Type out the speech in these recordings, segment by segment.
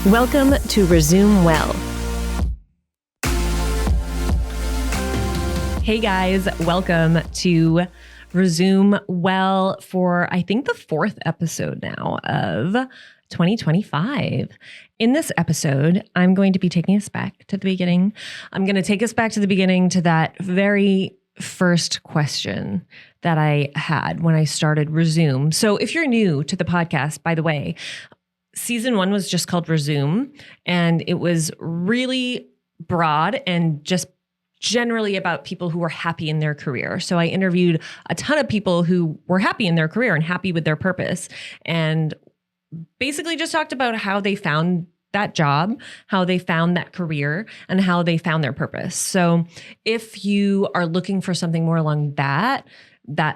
Welcome to Resume Well. Hey guys, welcome to Resume Well for, I think, the fourth episode now of 2025. In this episode, I'm going to be taking us back to the beginning. I'm going to take us back to the beginning to that very first question that I had when I started Resume. So if you're new to the podcast, by the way, Season 1 was just called Resume, and it was really broad and just generally about people who were happy in their career. So I interviewed a ton of people who were happy in their career and happy with their purpose, and basically just talked about how they found that job, how they found that career, and how they found their purpose. So if you are looking for something more along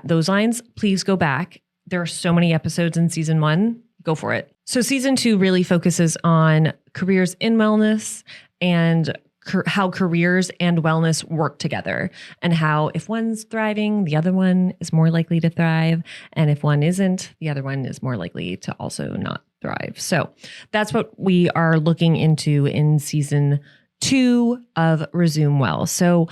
those lines, please go back. There are so many episodes in Season 1. Go for it. So Season 2 really focuses on careers in wellness and how careers and wellness work together, and how if one's thriving, the other one is more likely to thrive. And if one isn't, the other one is more likely to also not thrive. So that's what we are looking into in Season 2 of Resume Well. So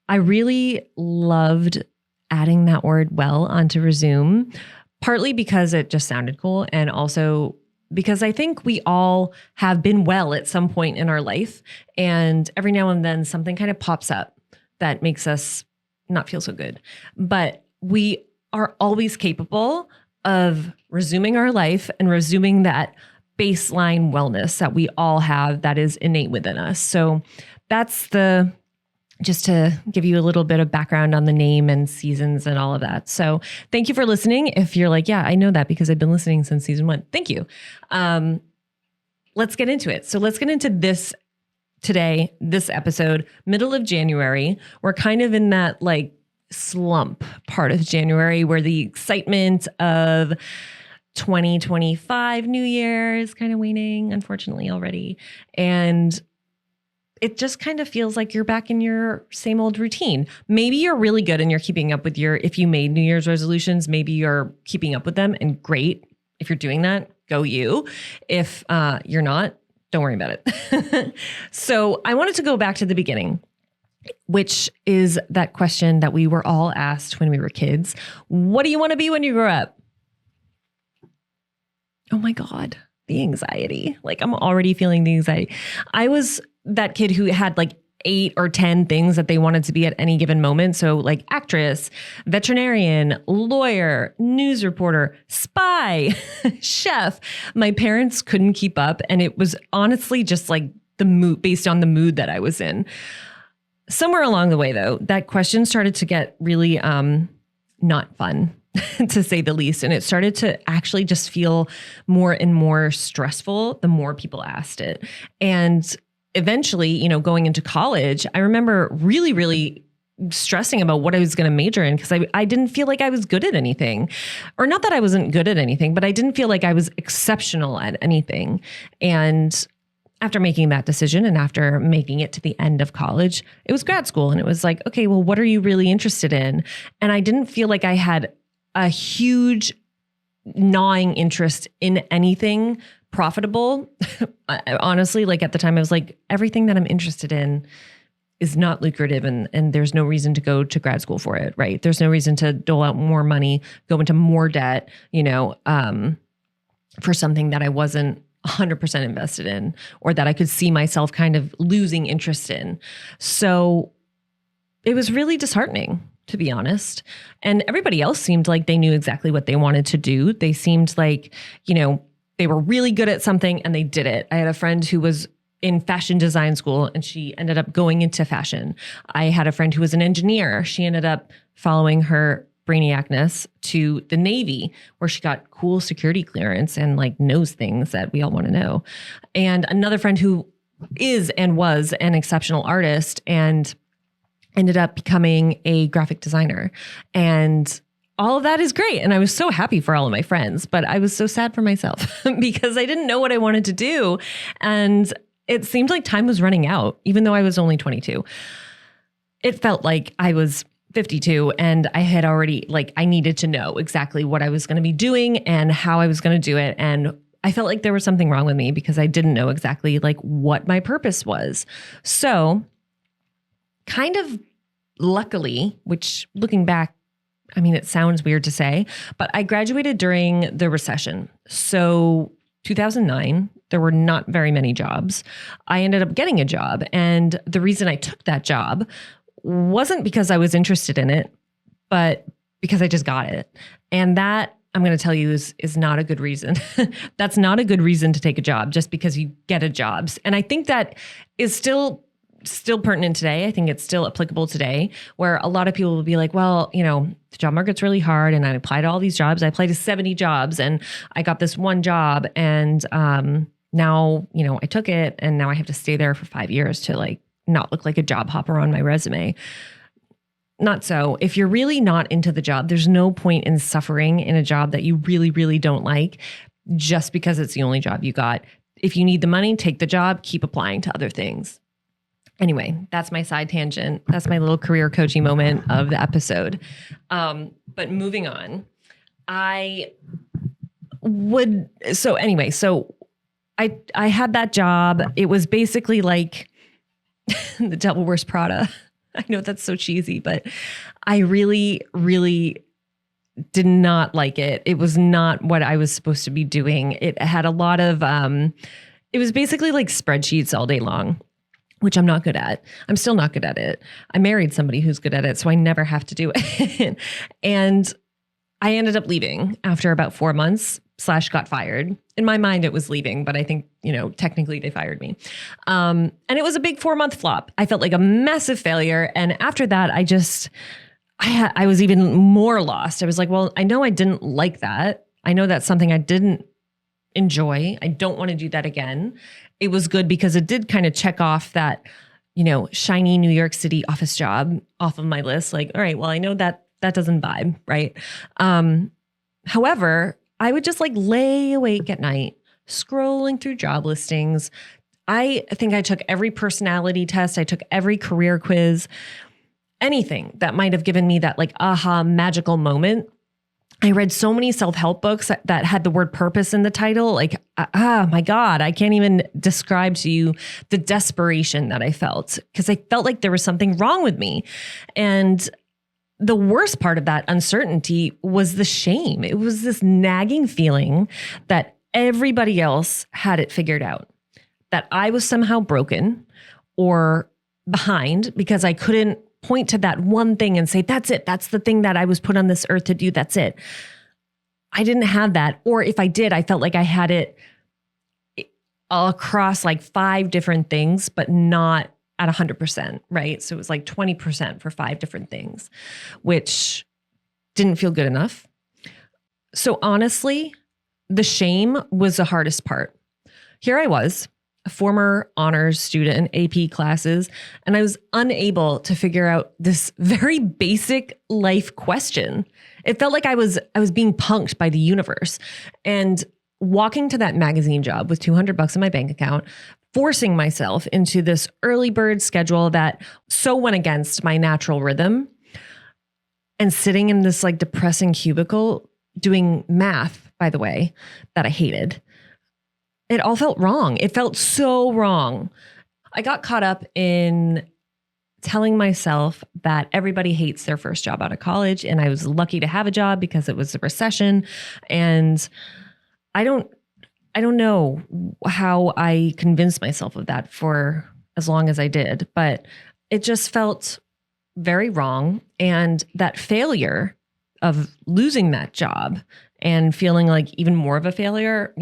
I really loved adding that word well onto Resume, partly because it just sounded cool, and also because I think we all have been well at some point in our life, and every now and then something kind of pops up that makes us not feel so good. But we are always capable of resuming our life and resuming that baseline wellness that we all have that is innate within us. So that's just to give you a little bit of background on the name and seasons and all of that. So thank you for listening. If you're like, yeah, I know that because I've been listening since Season 1. Thank you. Let's get into it. So let's get into this today, this episode, middle of January. We're kind of in that like slump part of January where the excitement of 2025 New Year is kind of waning, unfortunately, already. And it just kind of feels like you're back in your same old routine. Maybe you're really good and you're keeping up with if you made New Year's resolutions, maybe you're keeping up with them, and great. If you're doing that, go you. If you're not, don't worry about it. So I wanted to go back to the beginning, which is that question that we were all asked when we were kids. What do you want to be when you grow up? Oh my God, the anxiety. Like, I'm already feeling the anxiety. I was that kid who had like 8 or 10 things that they wanted to be at any given moment. So like actress, veterinarian, lawyer, news reporter, spy, chef. My parents couldn't keep up. And it was honestly just like the mood, based on the mood that I was in. Somewhere along the way though, that question started to get really not fun to say the least. And it started to actually just feel more and more stressful the more people asked it. And eventually, going into college, I remember really, really stressing about what I was going to major in because I didn't feel like I was good at anything. Or not that I wasn't good at anything, but I didn't feel like I was exceptional at anything. And after making that decision and after making it to the end of college, it was grad school. And it was like, okay, well, what are you really interested in? And I didn't feel like I had a huge gnawing interest in anything profitable. Honestly, like at the time I was like, everything that I'm interested in is not lucrative, and there's no reason to go to grad school for it, right? There's no reason to dole out more money, go into more debt, for something that I wasn't 100% invested in, or that I could see myself kind of losing interest in. So it was really disheartening, to be honest. And everybody else seemed like they knew exactly what they wanted to do. They seemed like, they were really good at something and they did it. I had a friend who was in fashion design school and she ended up going into fashion. I had a friend who was an engineer. She ended up following her brainiacness to the Navy, where she got cool security clearance and like knows things that we all want to know. And another friend who is and was an exceptional artist and ended up becoming a graphic designer. And all of that is great. And I was so happy for all of my friends, but I was so sad for myself because I didn't know what I wanted to do. And it seemed like time was running out, even though I was only 22. It felt like I was 52 and I had already, I needed to know exactly what I was going to be doing and how I was going to do it and I felt like there was something wrong with me because I didn't know exactly like what my purpose was. So kind of luckily, which looking back, I mean, it sounds weird to say, but I graduated during the recession. So 2009, there were not very many jobs. I ended up getting a job. And the reason I took that job wasn't because I was interested in it, but because I just got it. And that, I'm going to tell you, is not a good reason. That's not a good reason to take a job just because you get a job. And I think that is still pertinent today. I think it's still applicable today, where a lot of people will be like, well, the job market's really hard and I applied to all these jobs. I applied to 70 jobs and I got this one job. And now, I took it and now I have to stay there for 5 years to like not look like a job hopper on my resume. Not so. If you're really not into the job, there's no point in suffering in a job that you really, really don't like just because it's the only job you got. If you need the money, take the job, keep applying to other things. Anyway, that's my side tangent. That's my little career coaching moment of the episode. But moving on, I had that job. It was basically like the Devil Wears Prada. I know that's so cheesy, but I really, really did not like it. It was not what I was supposed to be doing. It had a lot of, it was basically like spreadsheets all day long, which I'm not good at. I'm still not good at it. I married somebody who's good at it, so I never have to do it. And I ended up leaving after about 4 months / got fired. In my mind, it was leaving, but I think, technically they fired me. And it was a big 4-month flop. I felt like a massive failure. And after that, I was even more lost. I was like, well, I know I didn't like that. I know that's something I didn't enjoy. I don't want to do that again. It was good because it did kind of check off that, shiny New York City office job off of my list. Like, all right, well, I know that doesn't vibe, right? However, I would just like lay awake at night, scrolling through job listings. I think I took every personality test. I took every career quiz, anything that might have given me that like aha magical moment. I read so many self-help books that had the word purpose in the title. Like, my God, I can't even describe to you the desperation that I felt because I felt like there was something wrong with me. And the worst part of that uncertainty was the shame. It was this nagging feeling that everybody else had it figured out, that I was somehow broken or behind because I couldn't point to that one thing and say, that's it. That's the thing that I was put on this earth to do. That's it. I didn't have that. Or if I did, I felt like I had it across like 5 different things, but not at 100%, right? So it was like 20% for 5 different things, which didn't feel good enough. So honestly, the shame was the hardest part. Here I was, a former honors student in AP classes, and I was unable to figure out this very basic life question. It felt like I was being punked by the universe. And walking to that magazine job with $200 in my bank account, forcing myself into this early bird schedule that so went against my natural rhythm, and sitting in this like depressing cubicle doing math, by the way, that I hated. It all felt wrong. It felt so wrong. I got caught up in telling myself that everybody hates their first job out of college, and I was lucky to have a job because it was a recession. And I don't know how I convinced myself of that for as long as I did, but it just felt very wrong. And that failure of losing that job and feeling like even more of a failure,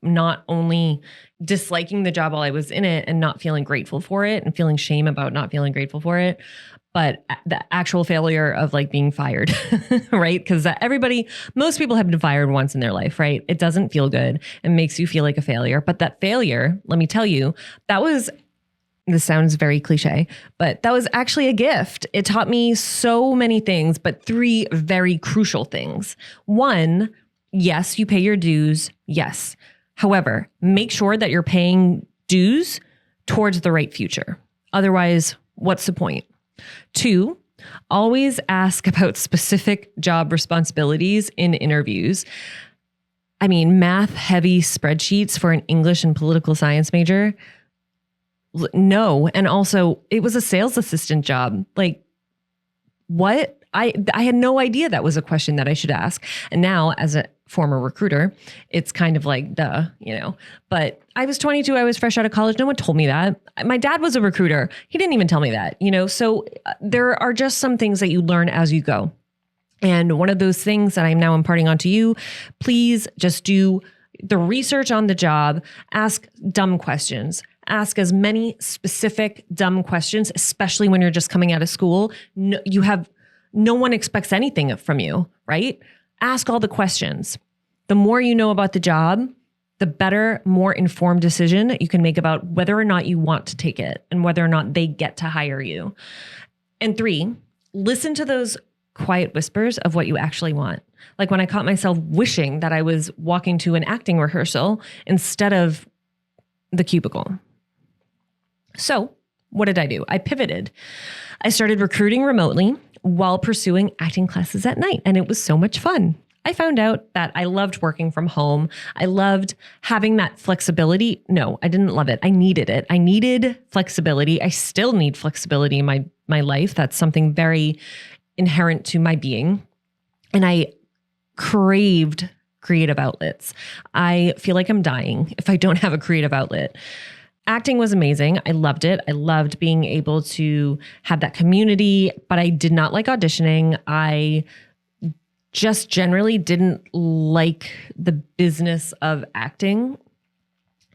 not only disliking the job while I was in it and not feeling grateful for it and feeling shame about not feeling grateful for it, but the actual failure of like being fired, right? Because most people have been fired once in their life, right? It doesn't feel good. It makes you feel like a failure. But that failure, let me tell you, this sounds very cliche, but that was actually a gift. It taught me so many things, but 3 very crucial things. 1, yes, you pay your dues. Yes. However, make sure that you're paying dues towards the right future. Otherwise, what's the point? 2, always ask about specific job responsibilities in interviews. I mean, math heavy spreadsheets for an English and political science major. No. And also it was a sales assistant job. Like what? I had no idea that was a question that I should ask. And now as a former recruiter, it's kind of like, duh, but I was 22. I was fresh out of college. No one told me that. My dad was a recruiter. He didn't even tell me that, so there are just some things that you learn as you go. And one of those things that I'm now imparting onto you, please just do the research on the job, ask dumb questions. Ask as many specific dumb questions, especially when you're just coming out of school. No one expects anything from you, right? Ask all the questions. The more you know about the job, the better, more informed decision you can make about whether or not you want to take it and whether or not they get to hire you. And 3, listen to those quiet whispers of what you actually want. Like when I caught myself wishing that I was walking to an acting rehearsal instead of the cubicle. So what did I do? I pivoted. I started recruiting remotely while pursuing acting classes at night, and it was so much fun. I found out that I loved working from home. I loved having that flexibility. No, I didn't love it. I needed it. I needed flexibility. I still need flexibility in my life. That's something very inherent to my being. And I craved creative outlets. I feel like I'm dying if I don't have a creative outlet. Acting was amazing. I loved it. I loved being able to have that community, but I did not like auditioning. I just generally didn't like the business of acting.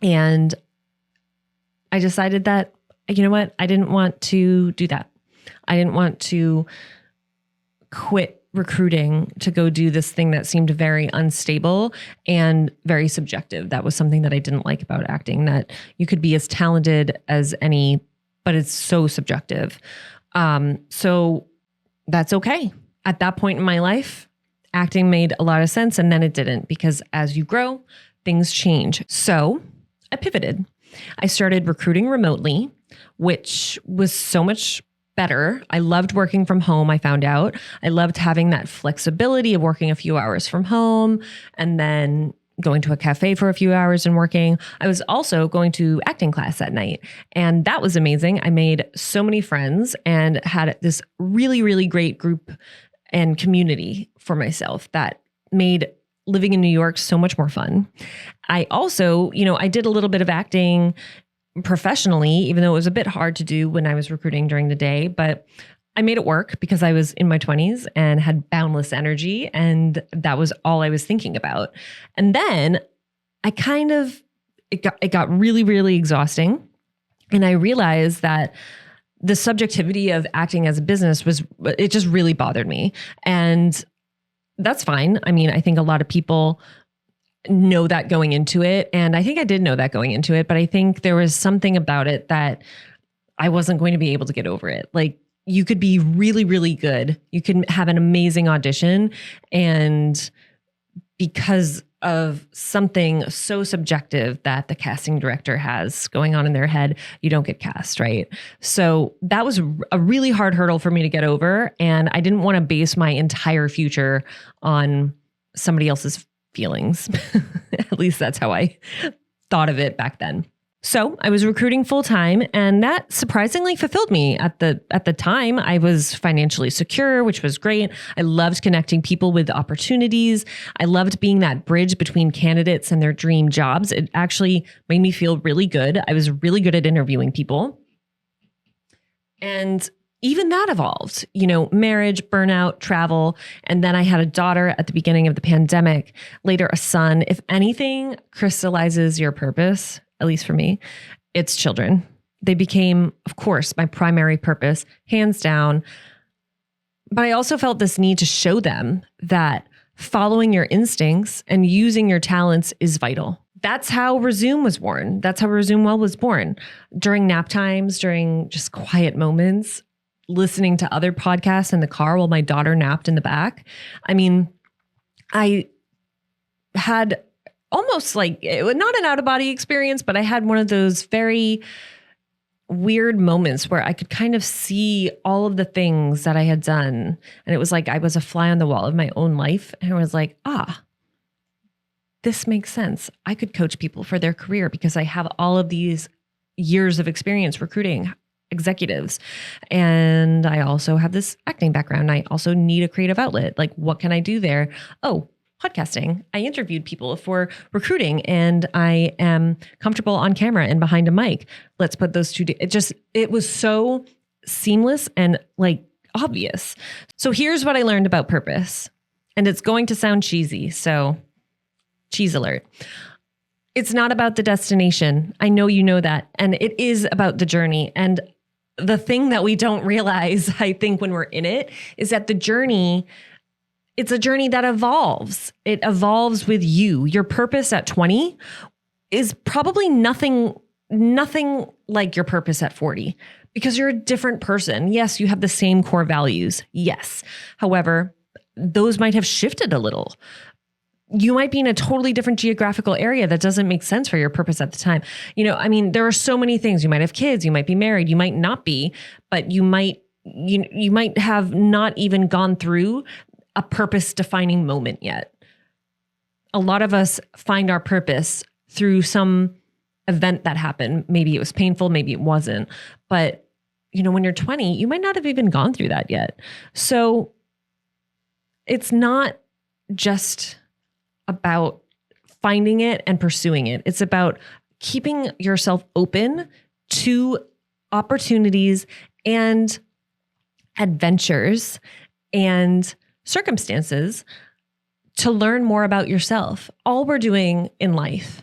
And I decided that, you know what? I didn't want to do that. I didn't want to quit recruiting to go do this thing that seemed very unstable and very subjective. That was something that I didn't like about acting, that you could be as talented as any, but it's so subjective. So that's okay. At that point in my life, acting made a lot of sense, and then it didn't, because as you grow, things change. So I pivoted. I started recruiting remotely, which was so much better. I loved working from home, I found out. I loved having that flexibility of working a few hours from home and then going to a cafe for a few hours and working. I was also going to acting class at night, and that was amazing. I made so many friends and had this really, really great group and community for myself that made living in New York so much more fun. I also, I did a little bit of acting professionally, even though it was a bit hard to do when I was recruiting during the day, but I made it work because I was in my 20s and had boundless energy, and that was all I was thinking about. And then it got really, really exhausting. And I realized that the subjectivity of acting as a business it just really bothered me. And that's fine. I mean, I think a lot of people know that going into it. And I think I did know that going into it, but I think there was something about it that I wasn't going to be able to get over it. Like, you could be really, really good. You can have an amazing audition, and because of something so subjective that the casting director has going on in their head, you don't get cast, right? So that was a really hard hurdle for me to get over. And I didn't want to base my entire future on somebody else's feelings. At least that's how I thought of it back then. So I was recruiting full time, and that surprisingly fulfilled me. At the time, I was financially secure, which was great. I loved connecting people with opportunities. I loved being that bridge between candidates and their dream jobs. It actually made me feel really good. I was really good at interviewing people. And even that evolved, marriage, burnout, travel. And then I had a daughter at the beginning of the pandemic, later a son. If anything crystallizes your purpose, at least for me, it's children. They became, of course, my primary purpose, hands down. But I also felt this need to show them that following your instincts and using your talents is vital. That's how Resume was born. That's how Resume Well was born. During nap times, during just quiet moments, listening to other podcasts in the car while my daughter napped in the back. I mean, I had almost like, not an out-of-body experience, but I had one of those very weird moments where I could kind of see all of the things that I had done. And it was like I was a fly on the wall of my own life. And I was like, this makes sense. I could coach people for their career because I have all of these years of experience recruiting executives. And I also have this acting background. I also need a creative outlet. Like, what can I do there? Oh, podcasting. I interviewed people for recruiting and I am comfortable on camera and behind a mic. Let's put those two. It was so seamless and like obvious. So here's what I learned about purpose. And it's going to sound cheesy. So cheese alert. It's not about the destination. I know you know that. And it is about the journey. And the thing that we don't realize, I think, when we're in it, is that the journey, it's a journey that evolves. It evolves with you. Your purpose at 20 is probably nothing like your purpose at 40 because you're a different person. Yes, you have the same core values. Yes. However, those might have shifted a little. You might be in a totally different geographical area that doesn't make sense for your purpose at the time. There are so many things. You might have kids, you might be married, you might not be, but you might have not even gone through a purpose defining moment yet. A lot of us find our purpose through some event that happened. Maybe it was painful, maybe it wasn't. But when you're 20, you might not have even gone through that yet. So it's not just about finding it and pursuing it. It's about keeping yourself open to opportunities and adventures and circumstances to learn more about yourself. All we're doing in life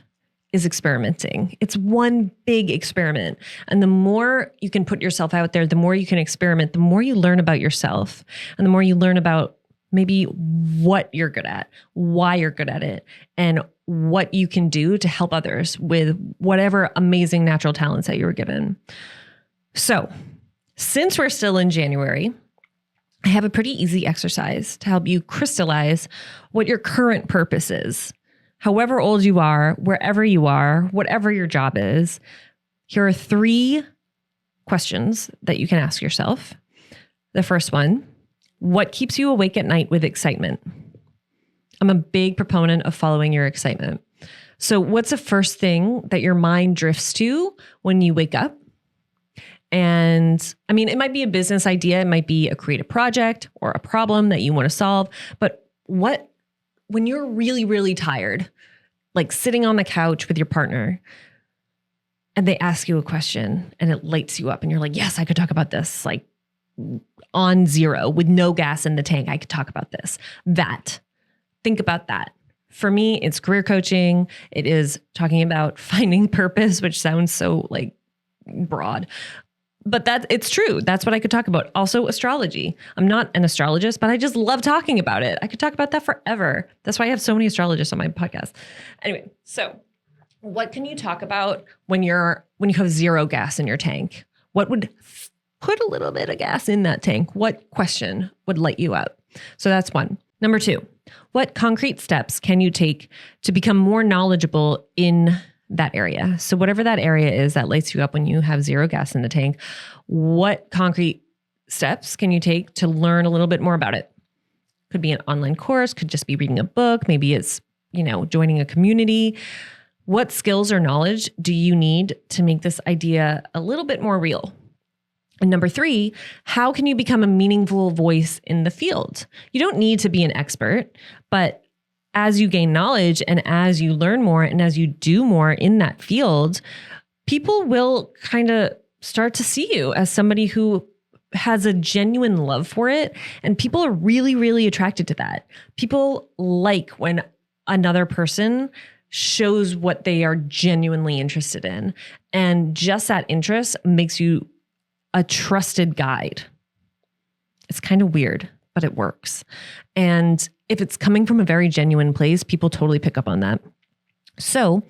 is experimenting. It's one big experiment. And the more you can put yourself out there, the more you can experiment, the more you learn about yourself, and the more you learn about maybe what you're good at, why you're good at it, and what you can do to help others with whatever amazing natural talents that you were given. So, since we're still in January, I have a pretty easy exercise to help you crystallize what your current purpose is. However old you are, wherever you are, whatever your job is, here are 3 questions that you can ask yourself. The first one: what keeps you awake at night with excitement? I'm a big proponent of following your excitement. So what's the first thing that your mind drifts to when you wake up? And it might be a business idea. It might be a creative project or a problem that you want to solve. But when you're really, really tired, like sitting on the couch with your partner, and they ask you a question and it lights you up and you're like, yes, I could talk about this. Like, on zero with no gas in the tank, I could talk about this. Think about that. For me, it's career coaching. It is talking about finding purpose, which sounds so like broad, but it's true. That's what I could talk about. Also astrology. I'm not an astrologist, but I just love talking about it. I could talk about that forever. That's why I have so many astrologists on my podcast. Anyway, so what can you talk about when you have zero gas in your tank? What would put a little bit of gas in that tank? What question would light you up? So that's one. Number 2, what concrete steps can you take to become more knowledgeable in that area? So whatever that area is that lights you up when you have zero gas in the tank, what concrete steps can you take to learn a little bit more about it? Could be an online course, could just be reading a book. Maybe it's, joining a community. What skills or knowledge do you need to make this idea a little bit more real? And number 3, how can you become a meaningful voice in the field? You don't need to be an expert, but as you gain knowledge and as you learn more and as you do more in that field, people will kind of start to see you as somebody who has a genuine love for it. And people are really, really attracted to that. People like when another person shows what they are genuinely interested in. And just that interest makes you a trusted guide. It's kind of weird, but it works. And if it's coming from a very genuine place, people totally pick up on that. So,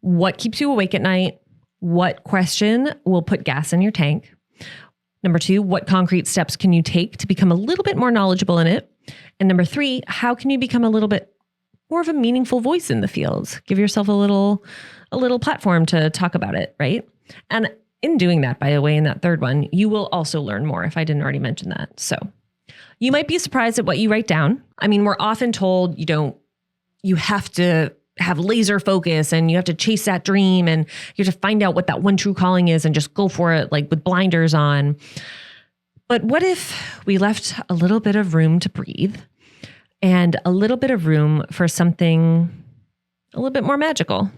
what keeps you awake at night? What question will put gas in your tank? Number 2, what concrete steps can you take to become a little bit more knowledgeable in it? And number 3, how can you become a little bit more of a meaningful voice in the field? Give yourself a little platform to talk about it, right? And in doing that, by the way, in that third one, you will also learn more if I didn't already mention that. So you might be surprised at what you write down. We're often told you have to have laser focus and you have to chase that dream and you have to find out what that one true calling is and just go for it like with blinders on. But what if we left a little bit of room to breathe and a little bit of room for something a little bit more magical?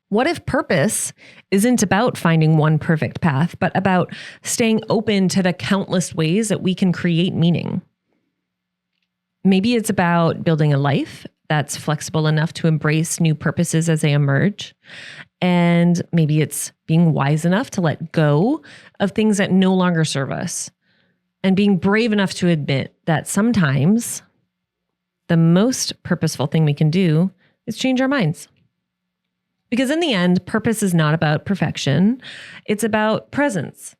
What if purpose isn't about finding one perfect path, but about staying open to the countless ways that we can create meaning? Maybe it's about building a life that's flexible enough to embrace new purposes as they emerge. And maybe it's being wise enough to let go of things that no longer serve us. And being brave enough to admit that sometimes the most purposeful thing we can do is change our minds. Because in the end, purpose is not about perfection. It's about presence.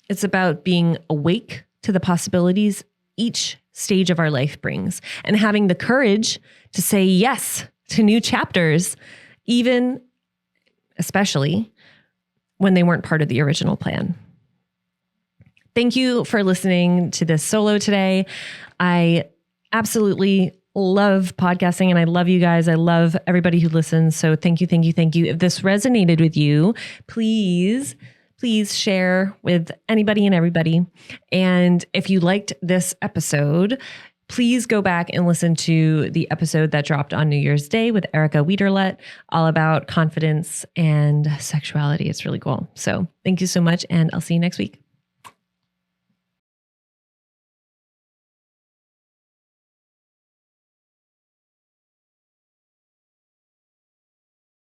It's about being awake to the possibilities each stage of our life brings and having the courage to say yes to new chapters, even, especially when they weren't part of the original plan. Thank you for listening to this solo today. I absolutely love podcasting and I love you guys. I love everybody who listens. So thank you, thank you, thank you. If this resonated with you, please share with anybody and everybody. And if you liked this episode, please go back and listen to the episode that dropped on New Year's Day with Erica Wiederlet, all about confidence and sexuality. It's really cool. So thank you so much, and I'll see you next week.